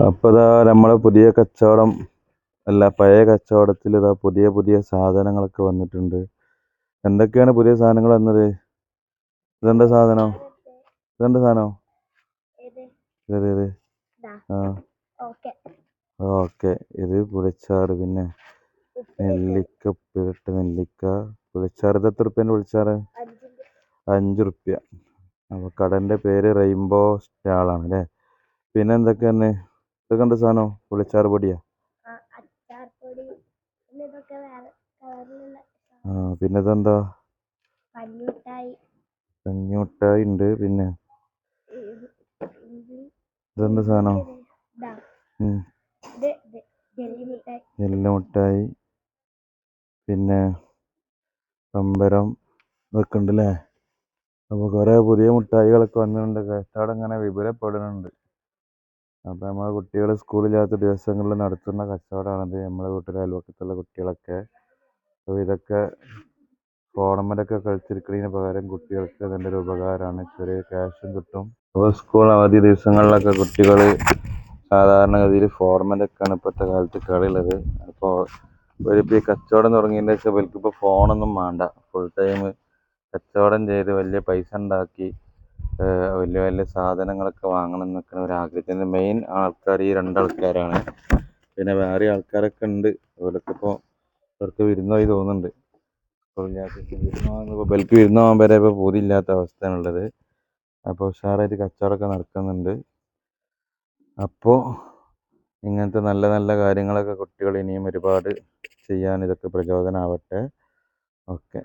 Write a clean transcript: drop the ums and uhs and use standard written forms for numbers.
അപ്പോൾ ഇതാ നമ്മളെ പുതിയ കച്ചവടം അല്ല പഴയ കച്ചവടത്തിൽ ഇതാ പുതിയ പുതിയ സാധനങ്ങളൊക്കെ വന്നിട്ടുണ്ട്. എന്തൊക്കെയാണ് പുതിയ സാധനങ്ങൾ വന്നത്? ഇതെന്താ സാധനം? ഇതെന്താ സാധനം? ഇത് ആ ഓക്കെ. ഇത് പുളിച്ചാറ്, പിന്നെ നെല്ലിക്ക, ഉപ്പിലിട്ട നെല്ലിക്ക പുളിച്ചാറ്. ഇത് എത്ര റുപ്യേൻ്റെ പുളിച്ചാറ്? 5 റുപ്യ. അപ്പോൾ കടൻ്റെ പേര് റെയിൻബോ സ്റ്റാളാണ് അല്ലേ. പിന്നെ എന്തൊക്കെയാണ്? ഇതൊക്കെ എന്താ സാധനം? പുളിച്ചാറ് പൊടിയാ? പിന്നെ ഇതെന്താ? കഞ്ഞിമുട്ടായി ഉണ്ട്. പിന്നെ ഇതെന്താ സാധനം? നെല്ലിമുട്ടായി, പിന്നെ പമ്പരം ഇതൊക്കെ ഉണ്ട് അല്ലേ. അപ്പോൾ കുറേ പുതിയ മുട്ടായികളൊക്കെ വന്നിട്ടുണ്ട്. കച്ചവടം ഇങ്ങനെ വിപുലപ്പെടുന്നുണ്ട്. അപ്പോൾ നമ്മളെ കുട്ടികൾ സ്കൂളില്ലാത്ത ദിവസങ്ങളിൽ നടത്തുന്ന കച്ചവടമാണിത്. നമ്മളെ വീട്ടിലെ അയൽവക്കത്തുള്ള കുട്ടികളൊക്കെ. അപ്പോൾ ഇതൊക്കെ ഫോണുമ്മലൊക്കെ കളിച്ചിരിക്കുന്നതിന് പകരം കുട്ടികൾക്ക് നല്ലൊരു ഉപകാരമാണ്. ചെറിയ ക്യാഷും കിട്ടും. അപ്പോൾ സ്കൂൾ അവധി ദിവസങ്ങളിലൊക്കെ കുട്ടികൾ സാധാരണഗതിയിൽ ഫോർമലൊക്കെയാണ് ഇപ്പോഴത്തെ കാലത്ത് കളിയുള്ളത്. അപ്പോൾ ഇവരിപ്പോൾ ഈ കച്ചവടം തുടങ്ങിയതിൻ്റെ ശേഷം ഇവർക്കിപ്പോൾ ഫോണൊന്നും വേണ്ട. ഫുൾ ടൈം കച്ചവടം ചെയ്ത് വലിയ പൈസ ഉണ്ടാക്കി വലിയ വലിയ സാധനങ്ങളൊക്കെ വാങ്ങണം എന്നൊക്കെ ഒരാഗ്രഹത്തിൻ്റെ മെയിൻ ആൾക്കാർ ഈ രണ്ടാൾക്കാരാണ്. പിന്നെ വേറെ ആൾക്കാരൊക്കെ ഉണ്ട്. അവരൊക്കെ ഇപ്പോൾ ഇവർക്ക് വിരുന്നോയി തോന്നുന്നുണ്ട്. ബൽക്ക് വിരുന്ന് പോകാൻ വരെ ഇപ്പോൾ പൂതിയില്ലാത്ത അവസ്ഥയാണുള്ളത്. അപ്പോൾ ഉഷാറായിട്ട് കച്ചവടമൊക്കെ നടക്കുന്നുണ്ട്. അപ്പോൾ ഇങ്ങനത്തെ നല്ല നല്ല കാര്യങ്ങളൊക്കെ കുട്ടികൾ ഇനിയും ഒരുപാട് ചെയ്യാൻ ഇതൊക്കെ പ്രചോദനമാവട്ടെ. ഓക്കെ.